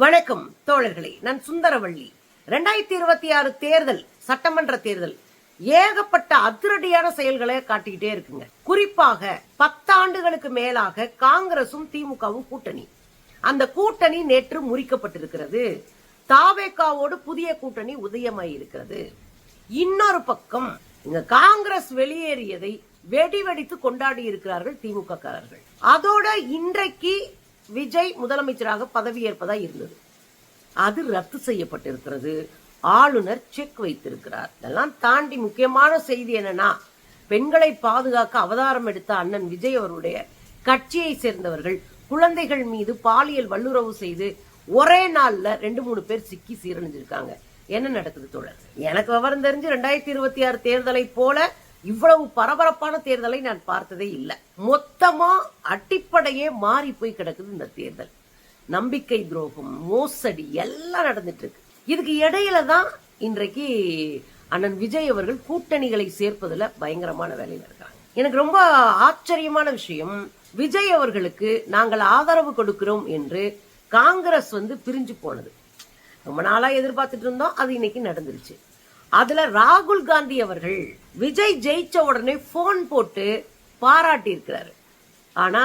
வணக்கம் தோழர்களே, நான் சுந்தரவள்ளி. 2026 தேர்தல், சட்டமன்ற தேர்தல் ஏகப்பட்ட அதிரடியான செயல்களை காட்டிக்கிட்டே இருக்குங்க. குறிப்பாக 10 ஆண்டுகளுக்கு மேலாக காங்கிரசும் திமுகவும் கூட்டணி. அந்த கூட்டணி நேற்று முறிக்கப்பட்டிருக்கிறது. தாவேகாவோடு புதிய கூட்டணி உதயமாயிருக்கிறது. இன்னொரு பக்கம் இங்க காங்கிரஸ் வெளியேறியதை வெடி வெடித்து கொண்டாடி இருக்கிறார்கள் திமுக காரர்கள். அதோட இன்றைக்கு விஜய் முதலமைச்சராக பதவியேற்பதா இருந்தது. அது ரத்து செய்யப்பட்டிருக்கிறது. ஆளுநர் செக் வைத்திருக்கிறார். இதெல்லாம் தாண்டி முக்கியமான செய்தி என்னன்னா, பெண்களை பாதுகாக்க அவதாரம் எடுத்த அண்ணன் விஜய் அவருடைய கட்சியை சேர்ந்தவர்கள் குழந்தைகள் மீது பாலியல் வல்லுறவு செய்து ஒரே நாள்ல 2-3 பேர் சிக்கி சீரழிஞ்சிருக்காங்க. என்ன நடக்குது தோழர்? எனக்கு விவரம் தெரிஞ்சு 2026 தேர்தலை போல இவ்வளவு பரபரப்பான தேர்தலை நான் பார்த்ததே இல்லை. மொத்தமா அடிப்படையே மாறி போய் கிடக்குது இந்த தேர்தல். நம்பிக்கை துரோகம், மோசடி எல்லாம் நடந்துட்டு இருக்கு. இதுக்கு இடையில தான் இன்றைக்கு அண்ணன் விஜய் அவர்கள் கூட்டணிகளை சேர்ப்பதுல பயங்கரமான வேலையில இருக்காங்க. எனக்கு ரொம்ப ஆச்சரியமான விஷயம், விஜய் அவர்களுக்கு நாங்கள் ஆதரவு கொடுக்கிறோம் என்று காங்கிரஸ் பிரிஞ்சு போனது. ரொம்ப நாளா எதிர்பார்த்துட்டு இருந்தோம், அது இன்னைக்கு நடந்துருச்சு. அதுல ராகுல் காந்தி அவர்கள் விஜய் ஜெயிச்ச உடனே போன் போட்டு பாராட்டி இருக்கிறாரு. ஆனா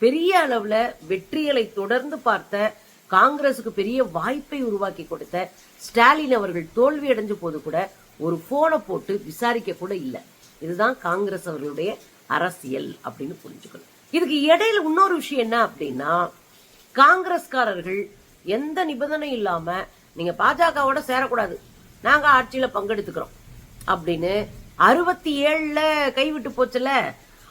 பெரிய அளவுல வெற்றிகளை தொடர்ந்து பார்த்த காங்கிரசுக்கு பெரிய வாய்ப்பை உருவாக்கி கொடுத்த ஸ்டாலின் அவர்கள் தோல்வி அடைஞ்ச போது கூட ஒரு போனை போட்டு விசாரிக்க கூட இல்லை. இதுதான் காங்கிரஸ் அவர்களுடைய அரசியல் அப்படின்னு புரிஞ்சுக்கணும். இதுக்கு இடையில இன்னொரு விஷயம் என்ன அப்படின்னா, காங்கிரஸ்காரர்கள் எந்த நிபந்தனை இல்லாம நீங்க பாஜகவோட சேரக்கூடாது, நாங்க ஆட்சியில பங்கெடுத்துக்கிறோம் அப்படின்னு 67ல கைவிட்டு போச்சுல,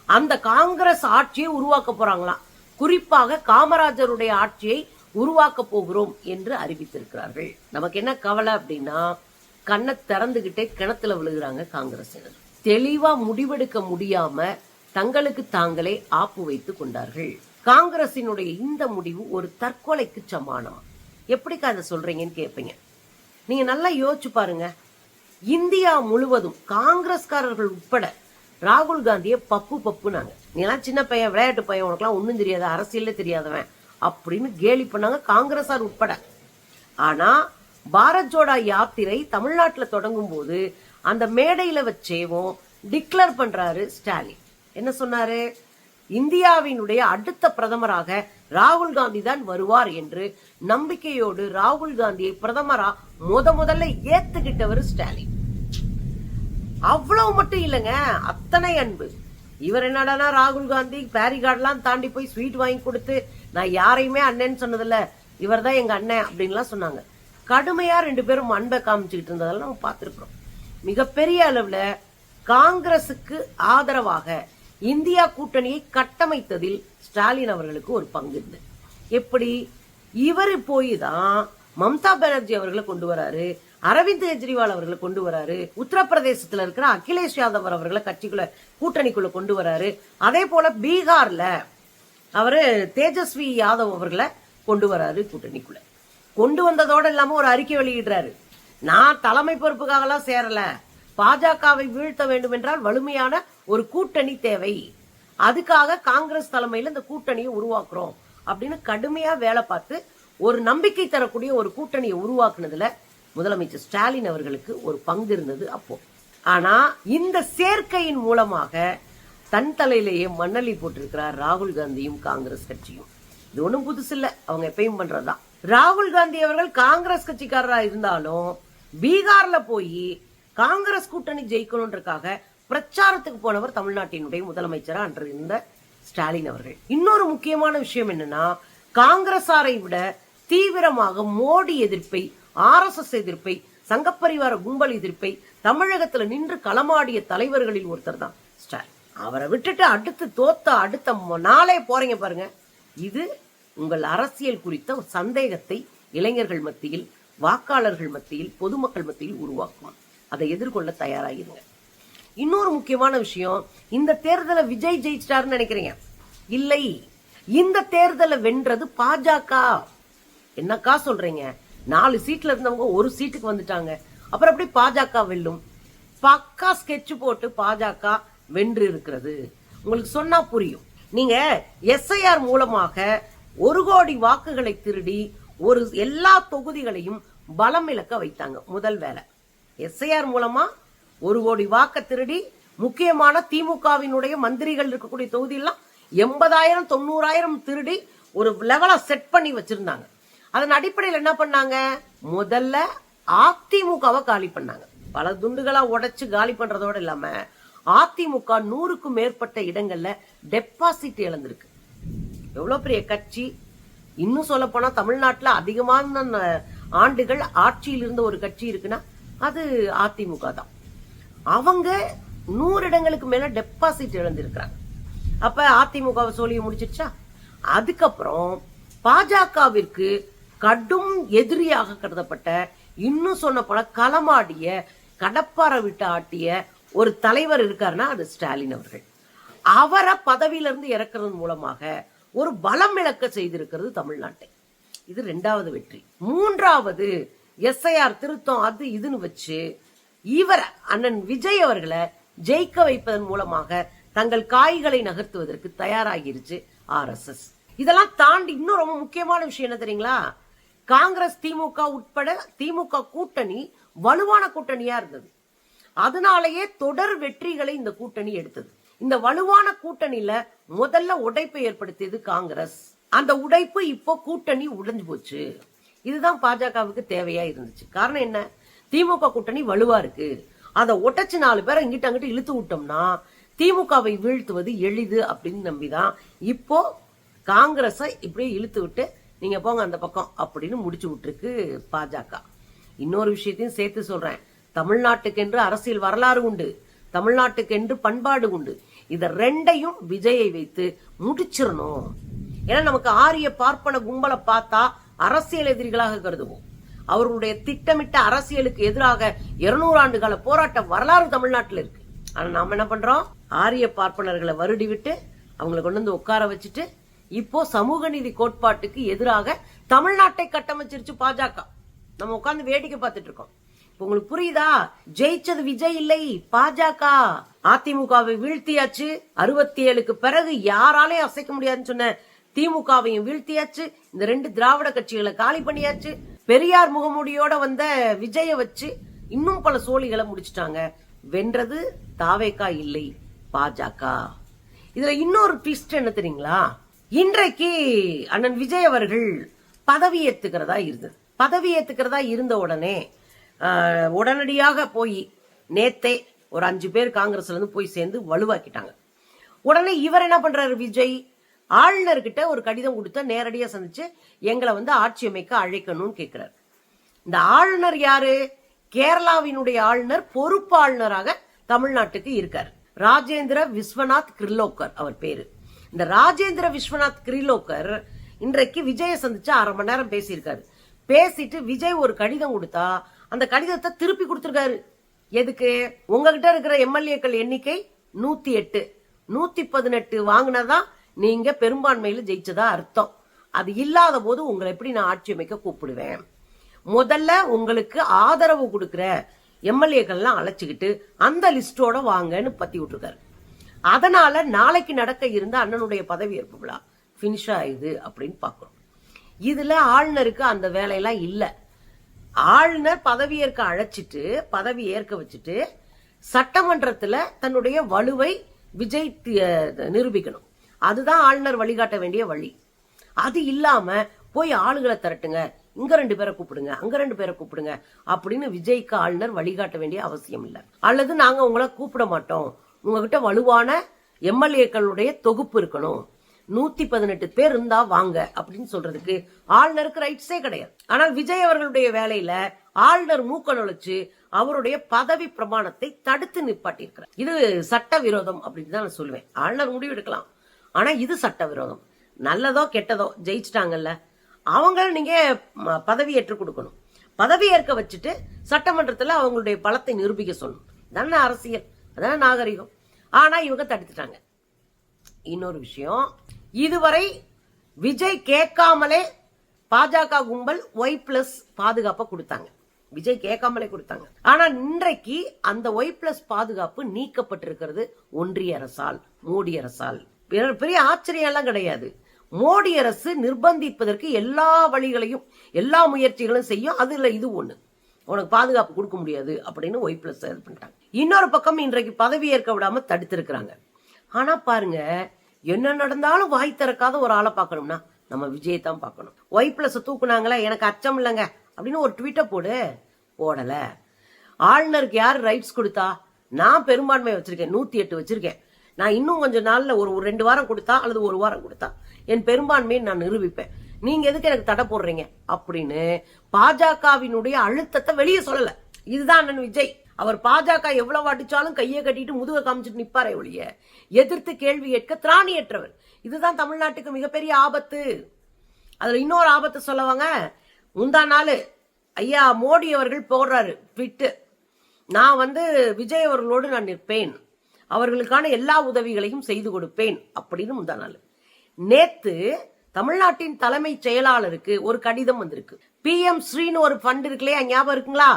அந்த காங்கிரஸ் ஆட்சியை உருவாக்க போறாங்களாம். குறிப்பாக காமராஜருடைய ஆட்சியை உருவாக்க போகிறோம் என்று அறிவித்திருக்கிறார்கள். நமக்கு என்ன கவலை அப்படின்னா, கண்ணை திறந்துகிட்டே கிணத்துல விழுகிறாங்க காங்கிரசினர். தெளிவா முடிவெடுக்க முடியாம தங்களுக்கு தாங்களே ஆப்பு வைத்துக் கொண்டார்கள். காங்கிரசினுடைய இந்த முடிவு ஒரு தற்கொலைக்கு சமானம். எப்படிக்கா அதை சொல்றீங்கன்னு கேட்பீங்க. நீங்க நல்லா யோசிச்சு பாருங்க. இந்தியா முழுவதும் காங்கிரஸ்காரர்கள் உட்பட ராகுல் காந்தியை பப்புனாங்க. நீ எல்லாம் சின்ன பையன், விளையாட்டு பையன், உனக்குலாம் ஒன்னும் தெரியாது, அரசியல்ல தெரியாதவன் அப்படின்னு கேலி பண்ணாங்க காங்கிரஸார் உட்பட. ஆனா பாரத் ஜோடா யாத்திரை தமிழ்நாட்டில் தொடங்கும் போது அந்த மேடையில வச்சேவும் டிக்ளேர் பண்றாரு ஸ்டாலின். என்ன சொன்னாரு? இந்தியாவினுடைய அடுத்த பிரதமராக ராகுல் காந்தி தான் வருவார் என்று நம்பிக்கையோடு ராகுல் காந்தியை பிரதமரா முதல்ல ஏத்துக்கிட்டவர் ஸ்டாலின். அவ்வளவு மட்டும் இல்லைங்க, அத்தனை அன்பு. இவர் என்னடானா ராகுல் காந்தி பேரிகார்ட்லாம் தாண்டி போய் ஸ்வீட் வாங்கி கொடுத்து நான் யாரையுமே அண்ணன்னு சொன்னதில்ல, இவர் தான் எங்க அண்ணன் அப்படின்லாம் சொன்னாங்க. கடுமையா 2 பேரும் அன்பை காமிச்சுக்கிட்டு இருந்ததெல்லாம் நம்ம பார்த்திருக்கிறோம். மிகப்பெரிய அளவுல காங்கிரசுக்கு ஆதரவாக இந்தியா கூட்டணியை கட்டமைத்ததில் ஸ்டாலின் அவர்களுக்கு ஒரு பங்கு இருந்து. எப்படி? இவர் போய் தான் மம்தா பானர்ஜி அவர்களை கொண்டு வராரு, அரவிந்த் கெஜ்ரிவால் அவர்களை கொண்டு வராரு, உத்தரப்பிரதேசத்துல இருக்கிற அகிலேஷ் யாதவ் அவர்களை கட்சிக்குள்ள கூட்டணிக்குள்ள கொண்டு வராரு. அதே போல பீகார்ல அவரு தேஜஸ்வி யாதவ் அவர்களை கொண்டு வராரு கூட்டணிக்குள்ள. கொண்டு வந்ததோட இல்லாம ஒரு அறிக்கை வெளியிடுறாரு, நான் தலைமை பொறுப்புக்காக எல்லாம் சேரல, பாஜகவை வீழ்த்த வேண்டும் என்றால் வலிமையான ஒரு கூட்டணி தேவை, அதுக்காக காங்கிரஸ் தலைமையில இந்த கூட்டணியை உருவாக்குறோம் அப்படின்னு கடுமையா வேலை பார்த்து ஒரு நம்பிக்கை தரக்கூடிய ஒரு கூட்டணியை உருவாக்குனதுல முதலமைச்சர் ஸ்டாலின் அவர்களுக்கு ஒரு பங்கு இருந்தது அப்போ. ஆனா இந்த சேர்க்கையின் மூலமாக தன் தலையிலேயே மண்ணலி போட்டிருக்கிறார் ராகுல் காந்தியும் காங்கிரஸ் கட்சியும். இது ஒண்ணும் புதுசு இல்ல, அவங்க எப்பயும் பண்றதுதான். ராகுல் காந்தி அவர்கள் காங்கிரஸ் கட்சிக்காரரா இருந்தாலும் பீகார்ல போய் காங்கிரஸ் கூட்டணி ஜெயிக்கணும்ன்றக்காக பிரச்சாரத்துக்கு போனவர் தமிழ்நாட்டினுடைய முதலமைச்சரா அன்று இருந்த ஸ்டாலின் அவர்கள். இன்னொரு முக்கியமான விஷயம் என்னன்னா, காங்கிரசாரை விட தீவிரமாக மோடி எதிர்ப்பை, RSS எதிர்ப்பை, சங்கப்பரிவார கும்பல் எதிர்ப்பை தமிழகத்துல நின்று களமாடிய தலைவர்களில் ஒருத்தர் தான் ஸ்டாலின். அவரை விட்டுட்டு அடுத்த நாளே போறீங்க பாருங்க. இது உங்கள் அரசியல் குறித்த சந்தேகத்தை இளைஞர்கள் மத்தியில், வாக்காளர்கள் மத்தியில், பொதுமக்கள் மத்தியில் உருவாக்கும். அதை எதிர்கொள்ள தயாராகிருங்க. இன்னொரு முக்கியமான விஷயம், இந்த தேர்தலை விஜய் ஜெயிச்சிட்டாருன்னு நினைக்கிறீங்க? இல்லை, இந்த தேர்தலை வென்றது பாஜக. என்னக்கா சொல்றீங்க? 4 சீட்ல இருந்தவங்க 1 சீட்டுக்கு வந்துட்டாங்க, அப்புறம் எப்படி பாஜக வெல்லும்? பக்கா ஸ்கெட்ச் போட்டு பாஜக வென்று இருக்கிறது. உங்களுக்கு சொன்னா புரியும். நீங்க SIR மூலமாக 1 கோடி வாக்குகளை திருடி ஒரு எல்லா தொகுதிகளையும் பலம் இழக்க வைத்தாங்க. முதல் வேலை எஸ்ஐஆர் மூலமா 1 கோடி வாக்க திருடி முக்கியமான திமுகவினுடைய மந்திரிகள் இருக்கக்கூடிய தொகுதியெல்லாம் 80,000 90,000 திருடி ஒரு லெவலா செட் பண்ணி வச்சிருந்தாங்க. அதன் அடிப்படையில் என்ன பண்ணாங்க, முதல்ல அதிமுகவை காலி பண்ணாங்க. பல துண்டுகளா உடைச்சு காலி பண்றதோட இல்லாம அதிமுக 100க்கும் மேற்பட்ட இடங்கள்ல டெபாசிட் இழந்திருக்கு. எவ்வளவு பெரிய கட்சி! இன்னும் சொல்ல போனா தமிழ்நாட்டுல அதிகமான ஆண்டுகள் ஆட்சியில் இருந்த ஒரு கட்சி இருக்குன்னா அது அதிமுக தான். அவங்க 100 இடங்களுக்கு மேல டெபாசிட் இழந்திருக்கிறாங்க. அப்ப அதிமுகவை சோழிய முடிச்சிருச்சா? அதுக்கப்புறம் பாஜகவிற்கு கடும் எதிரியாக கருதப்பட்ட, இன்னும் சொன்ன போல களமாடிய, கடப்பாறை விட்டு ஆட்டிய ஒரு தலைவர் இருக்காருன்னா அது ஸ்டாலின் அவர்கள். அவரை பதவியிலிருந்து இறக்குறது மூலமாக ஒரு பலம் இழக்க செய்திருக்கிறது தமிழ்நாட்டை. இது 2வது வெற்றி. 3வது எஸ்ஐஆர் திருத்தம் அது இதுன்னு வச்சு இவர் அண்ணன் விஜய் அவர்களை ஜெயிக்க வைப்பதன் மூலமாக தங்கள் காய்களை நகர்த்துவதற்கு தயாராகிருச்சு RSS. இதெல்லாம் தாண்டி இன்னும் ரொம்ப முக்கியமான விஷயம் என்ன தெரியுங்களா? காங்கிரஸ் திமுக உட்பட திமுக கூட்டணி வலுவான கூட்டணியா இருந்தது. அதனாலேயே தொடர் வெற்றிகளை இந்த கூட்டணி எடுத்தது. இந்த வலுவான கூட்டணியில முதல்ல உடைப்பை ஏற்படுத்தியது காங்கிரஸ். அந்த உடைப்பு இப்போ கூட்டணி உடைஞ்சு போச்சு. இதுதான் பாஜகவுக்கு தேவையா இருந்துச்சு. காரணம் என்ன? திமுக கூட்டணி வலுவா இருக்கு. அதை உடைச்சு 4 பேரை இங்கிட்ட அங்கிட்டு இழுத்து விட்டோம்னா திமுகவை வீழ்த்துவது எளிது அப்படின்னு நம்பிதான் இப்போ காங்கிரஸ இப்படியே இழுத்து விட்டு நீங்க போங்க அந்த பக்கம் அப்படின்னு முடிச்சு விட்டுருக்கு பாஜக. இன்னொரு விஷயத்தையும் சேர்த்து சொல்றேன். தமிழ்நாட்டுக்கு என்று அரசியல் வரலாறு உண்டு, தமிழ்நாட்டுக்கு என்று பண்பாடு உண்டு. இத 2ஐயும் விஜயை வைத்து முடிச்சிடணும். ஏன்னா நமக்கு ஆரிய பார்ப்பன கும்பலை பார்த்தா அரசியல் எதிரிகளாக கருதுவோம். அவர்களுடைய திட்டமிட்ட அரசியலுக்கு எதிராக 200 ஆண்டுகால போராட்ட வரலாறு தமிழ்நாட்டில் இருக்கு. ஆனா நாம என்ன பண்றோம்? ஆரிய பார்ப்பனர்களை வருடி விட்டு அவங்களை கொண்டு வந்து உட்கார வச்சுட்டு இப்போ சமூக நீதி கோட்பாட்டுக்கு எதிராக தமிழ்நாட்டை கட்டமைச்சிருச்சு பாஜக. நம்ம உட்கார்ந்து வேடிக்கை பார்த்துட்டு இருக்கோம். உங்களுக்கு புரியுதா? ஜெயிச்சது விஜய் இல்லை, பாஜக. அதிமுகவை வீழ்த்தியாச்சு. 67க்கு பிறகு யாராலையும் அசைக்க முடியாதுன்னு சொன்ன திமுகவையும் வீழ்த்தியாச்சு. இந்த 2 திராவிட கட்சிகளை காலி பண்ணியாச்சு. பெரியார் முகமூடியோட வந்த விஜய வச்சு இன்னும் பல சோழிகளை முடிச்சிட்டாங்க. வென்றது தாவேகா இல்லை, பாஜக. இதுல இன்னொரு ட்விஸ்ட் என்ன தெரியுங்களா? இன்றைக்கு அண்ணன் விஜய் அவர்கள் பதவி ஏத்துக்கிறதா இருந்தது. பதவி ஏத்துக்கிறதா இருந்த உடனே உடனடியாக போய் நேத்தே ஒரு 5 பேர் காங்கிரஸ்ல இருந்து போய் சேர்ந்து வலுவாக்கிட்டாங்க. உடனே இவர் என்ன பண்றாரு? விஜய் ஆளுநர்கிட்ட ஒரு கடிதம் கொடுத்த, நேரடியா சந்திச்சு எங்களை ஆட்சி அமைக்க அழைக்கணும்னு கேட்கிறார். இந்த ஆளுநர் யாரு? கேரளாவினுடைய ஆளுநர், பொறுப்பு ஆளுநராக தமிழ்நாட்டுக்கு இருக்காரு. ராஜேந்திர விஸ்வநாத் கிர்லோக்கர் அவர் பேரு. இந்த ராஜேந்திர விஸ்வநாத் கிர்லோக்கர் இன்றைக்கு விஜய சந்திச்சு 1/2 மணி நேரம் பேசியிருக்காரு. பேசிட்டு விஜய் ஒரு கடிதம் கொடுத்தா அந்த கடிதத்தை திருப்பி கொடுத்திருக்காரு. எதுக்கு? உங்ககிட்ட இருக்கிற எம்எல்ஏக்கள் எண்ணிக்கை 108, 118 வாங்கினதான் நீங்க பெரும்பான்மையில ஜெயிச்சதா அர்த்தம். அது இல்லாத போது உங்களை எப்படி நான் ஆட்சி அமைக்க கூப்பிடுவேன்? முதல்ல உங்களுக்கு ஆதரவு கொடுக்கிற எம்எல்ஏக்கள்லாம் அழைச்சுக்கிட்டு அந்த லிஸ்டோட வாங்கன்னு பத்தி விட்டுருக்காரு. அதனால நாளைக்கு நடக்க இருந்த அண்ணனுடைய பதவியேற்பு விழா பினிஷ் ஆயுது அப்படின்னு பாக்குறோம். இதுல ஆளுநருக்கு அந்த வேலையெல்லாம் இல்ல. ஆளுநர் பதவியேற்க அழைச்சிட்டு பதவி ஏற்க வச்சுட்டு சட்டமன்றத்துல தன்னுடைய வலுவை விஜய் நிரூபிக்கணும். அதுதான் ஆளுநர் வழிகாட்ட வேண்டிய வழி. அது இல்லாம போய் ஆளுகளை திரட்டுங்க, இங்க 2 பேரை கூப்பிடுங்க, அங்க 2 பேரை கூப்பிடுங்க அப்படின்னு விஜய்க்கு ஆளுநர் வழிகாட்ட வேண்டிய அவசியம் இல்லை. அல்லது நாங்க உங்களை கூப்பிட மாட்டோம், உங்ககிட்ட வலுவான எம்எல்ஏக்களுடைய தொகுப்பு இருக்கணும், 118 பேர் இருந்தா வாங்க அப்படின்னு சொல்றதுக்கு ஆளுநருக்கு ரைட்ஸே கிடையாது. ஆனால் விஜய் அவர்களுடைய வேலையில ஆளுநர் மூக்க நுழைச்சு அவருடைய பதவி பிரமாணத்தை தடுத்து நிப்பாட்டியிருக்கிறார். இது சட்ட விரோதம் அப்படின்னு தான் நான் சொல்லுவேன். ஆளுநர் முடிவு எடுக்கலாம், ஆனா இது சட்ட விரோதம். நல்லதோ கெட்டதோ ஜெயிச்சிட்டாங்கல்ல, அவங்க நீங்க பதவி ஏற்று கொடுக்கணும். பதவி ஏற்க வச்சுட்டு சட்டமன்றத்துல அவங்களுடைய பலத்தை நிரூபிக்க சொல்லணும். தானே அரசியல், அதான நாகரிகம். ஆனா இவங்க தடுத்துட்டாங்க. இன்னொரு விஷயம், இதுவரை விஜய் கேட்காமலே பாஜக கும்பல் Y+ பாதுகாப்பை கொடுத்தாங்க. விஜய் கேட்காமலே கொடுத்தாங்க. ஆனா இன்றைக்கு அந்த Y+ பாதுகாப்பு நீக்கப்பட்டிருக்கிறது ஒன்றிய அரசால், மோடி அரசால். பெரிய ஆச்சரியம் எல்லாம் கிடையாது. மோடி அரசு நிர்பந்திப்பதற்கு எல்லா வழிகளையும் எல்லா முயற்சிகளும் செய்யும். அதுல இது ஒண்ணு, உனக்கு பாதுகாப்பு கொடுக்க முடியாது அப்படின்னு ஒய் பிளஸ் இது பண்ணிட்டாங்க. இன்னொரு பக்கம் இன்றைக்கு பதவி ஏற்க விடாம தடுத்திருக்கிறாங்க. ஆனா பாருங்க, என்ன நடந்தாலும் வாய் திறக்காத ஒரு ஆளை பார்க்கணும்னா நம்ம விஜயை தான் பார்க்கணும். ஒய் பிளஸ் தூக்குனாங்களே, எனக்கு அச்சம் இல்லைங்க அப்படின்னு ஒரு ட்வீட்டை போடல. ஆளுநருக்கு யாரு ரைட்ஸ் கொடுத்தா? நான் பெரும்பான்மை வச்சிருக்கேன், 108 வச்சிருக்கேன். நான் இன்னும் கொஞ்சம் நாள்ல ஒரு 2 வாரம் கொடுத்தா அல்லது 1 வாரம் கொடுத்தா என் பெரும்பான்மையை நான் நிரூபிப்பேன். நீங்க எதுக்கு எனக்கு தடை போடுறீங்க அப்படின்னு பாஜகவினுடைய அழுத்தத்தை வெளியே சொல்லல. இதுதான் அண்ணன் விஜய். அவர் பாஜக எவ்வளவு அடிச்சாலும் கையை கட்டிட்டு முதுக காமிச்சிட்டு நிப்பாரே ஒழிய எதிர்த்து கேள்வி கேட்க திராணியற்றவர். இதுதான் தமிழ்நாட்டுக்கு மிகப்பெரிய ஆபத்து. அதுல இன்னொரு ஆபத்து சொல்லவாங்க. முந்தா நாள் ஐயா மோடி அவர்கள் போடுறாரு ட்விட்டு, நான் விஜய் அவர்களோடு நான் நிற்பேன், அவர்களுக்கான எல்லா உதவிகளையும் செய்து கொடுப்பேன் அப்படின்னு முந்தா நாள். நேத்து தமிழ்நாட்டின் தலைமை செயலாளருக்கு ஒரு கடிதம் வந்திருக்கு. PM ஸ்ரீன்னு ஒரு ஃபண்ட் இருக்குல்லையா, ஞாபகம் இருக்குங்களா?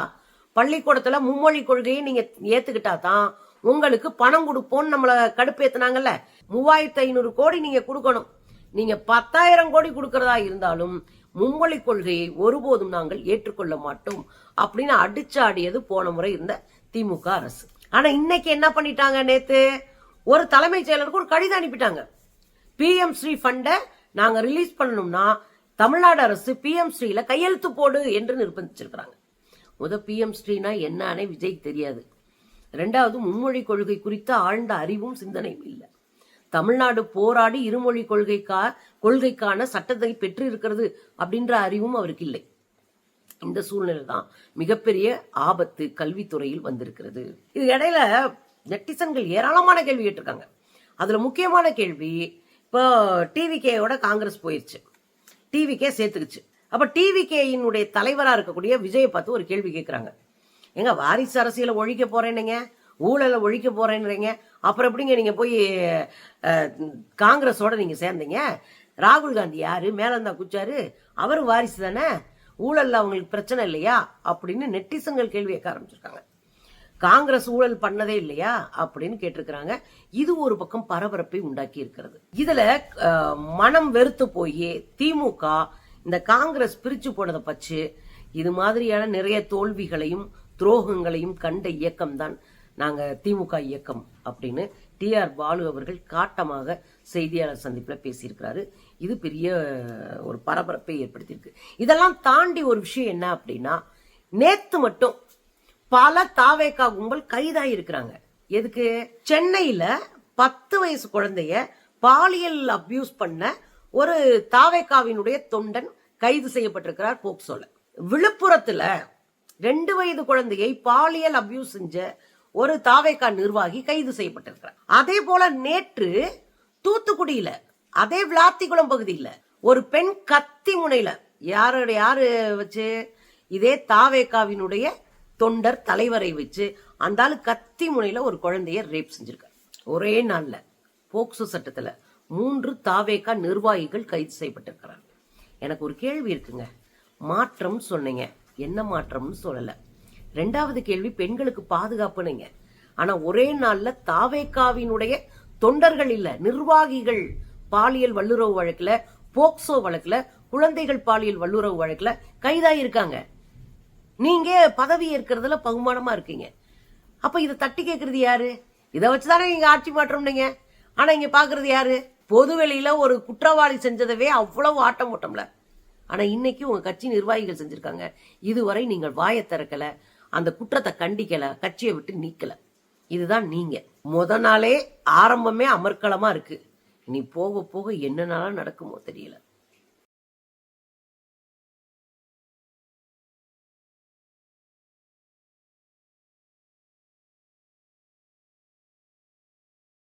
பள்ளிக்கூடத்துல மும்மொழி கொள்கையை நீங்க ஏத்துக்கிட்டா தான் உங்களுக்கு பணம் கொடுப்போம்னு நம்மள கடுப்பேத்தினாங்கல்ல. 3500 கோடி நீங்க கொடுக்கணும். நீங்க 10,000 கோடி கொடுக்கறதா இருந்தாலும் மும்மொழி கொள்கையை ஒருபோதும் நாங்கள் ஏற்றுக்கொள்ள மாட்டோம் அப்படின்னு அடிச்சாடியது போன முறை இருந்த திமுக அரசு. ஆனா இன்னைக்கு என்ன பண்ணிட்டாங்க? நேத்து ஒரு தலைமைச் செயலருக்கு ஒரு கடிதம் அனுப்பிட்டாங்க. PM ஸ்ரீ ஃபண்டை நாங்க ரிலீஸ் பண்ணணும்னா தமிழ்நாடு அரசு PM ஸ்ரீல கையெழுத்து போடு என்று நிர்பந்திச்சிருக்கிறாங்க. PM ஸ்ரீனா என்னன்னே விஜய்க்கு தெரியாது. 2வது, மும்மொழி கொள்கை குறித்த ஆழ்ந்த அறிவும் சிந்தனையும் இல்லை. தமிழ்நாடு போராடி இருமொழி கொள்கைக்கான சட்டத்தை பெற்று இருக்கிறது அப்படின்ற அறிவும் அவருக்கு இல்லை. இந்த சூழ்நிலை தான் மிகப்பெரிய ஆபத்து கல்வித்துறையில் வந்திருக்கிறது. இது இடையில நெட்டிசன்கள் ஏராளமான கேள்வி கேட்டிருக்காங்க. அதுல முக்கியமான கேள்வி, இப்போ டிவிகேயோட காங்கிரஸ் போயிருச்சு, டிவிகே சேர்த்துக்குச்சு. அப்ப டிவிகேயினுடைய தலைவரா இருக்கக்கூடிய விஜயை பார்த்து ஒரு கேள்வி கேட்கிறாங்க. எங்க வாரிசு அரசியலை ஒழிக்க போறேன்னீங்க, ஊழலை ஒழிக்க போறேன்றீங்க, அப்புறம் எப்படிங்க நீங்க போய் காங்கிரஸோட நீங்க சேர்ந்தீங்க? ராகுல் காந்தி யாரு? மேலந்தா குச்சாரு, அவரு வாரிசு தானே, ஊழல்ல அவங்களுக்கு பிரச்சனை இல்லையா அப்படின்னு நெட்டிசன்கள் கேள்வி கேட்க ஆரம்பிச்சிருக்காங்க. காங்கிரஸ் ஊழல் பண்ணதே இல்லையா அப்படின்னு கேட்டிருக்கிறாங்க. இது ஒரு பக்கம் பரபரப்பை உண்டாக்கி இருக்கிறது. இதுல மனம் வெறுத்து போய் திமுக இந்த காங்கிரஸ் பிரிச்சு போனதை பச்சு இது மாதிரியான நிறைய தோல்விகளையும் துரோகங்களையும் கண்ட இயக்கம் தான் நாங்க திமுக இயக்கம் அப்படின்னு TR பாலு அவர்கள் காட்டமாக செய்தியாளர் சந்திப்புல பேசியிருக்கிறாரு. இது பெரிய ஒரு பரபரப்பை ஏற்படுத்தியிருக்கு. இதெல்லாம் தாண்டி ஒரு விஷயம் என்ன அப்படின்னா, நேத்து மட்டும் பல தாவேகா கும்பல் கைதாகி இருக்கிறாங்க. எதுக்கு? சென்னையில 10 வயசு குழந்தைய பாலியல் அபியூஸ் பண்ண ஒரு தாவேகாவினுடைய தொண்டன் கைது செய்யப்பட்டிருக்கிறார் போக்சோல. விழுப்புரத்துல 2 வயது குழந்தையை பாலியல் அபியூஸ் செஞ்ச ஒரு தாவேகா நிர்வாகி கைது செய்யப்பட்டிருக்கிறார். அதே போல நேற்று தூத்துக்குடியில அதே விளாத்திக்குளம் பகுதியில ஒரு பெண் கத்தி முனையில யாரு வச்சு, இதே தாவேகாவினுடைய தொண்டர் தலைவரை வச்சு அந்த ஆளு கத்தி முனையில ஒரு குழந்தைய ரேப் செஞ்சிருக்காரு. ஒரே நாள்ல போக்சோ சட்டத்துல 3 தாவேகா நிர்வாகிகள் கைது செய்யப்பட்டிருக்கிறார். எனக்கு ஒரு கேள்வி இருக்குங்க. மாற்றம் சொன்னீங்க, என்ன மாற்றம்னு சொல்லல. 2வது கேள்வி, பெண்களுக்கு பாதுகாப்புனீங்க. ஆனா ஒரே நாள்ல தாவேகாவினுடைய தொண்டர்கள் இல்ல, நிர்வாகிகள் பாலியல் வல்லுறவு வழக்குல, போக்சோ வழக்குல, குழந்தைகள் பாலியல் வல்லுறவு வழக்குல கைதாயிருக்காங்க. நீங்க பதவி ஏற்கிறதுல பகுமானமா இருக்கீங்க. அப்ப இதை தட்டி கேட்கறது யாரு? இதை வச்சுதானே நீங்க ஆட்சி மாற்றம்னீங்க. ஆனா இங்க பாக்குறது யாரு? பொது வெளியில ஒரு குற்றவாளி செஞ்சதவே அவ்வளவு ஆட்டம் ஓட்டம்ல. ஆனா இன்னைக்கு உங்க கட்சி நிர்வாகிகள் செஞ்சிருக்காங்க. இதுவரை நீங்கள் வாயை திறக்கல, அந்த குற்றத்தை கண்டிக்கல, கட்சியை விட்டு நீக்கல. இதுதான் நீங்க. நாளே ஆரம்பமே அமர்க்களமா இருக்கு. இனி போக போக என்னென்னலாம் நடக்குமோ தெரியல.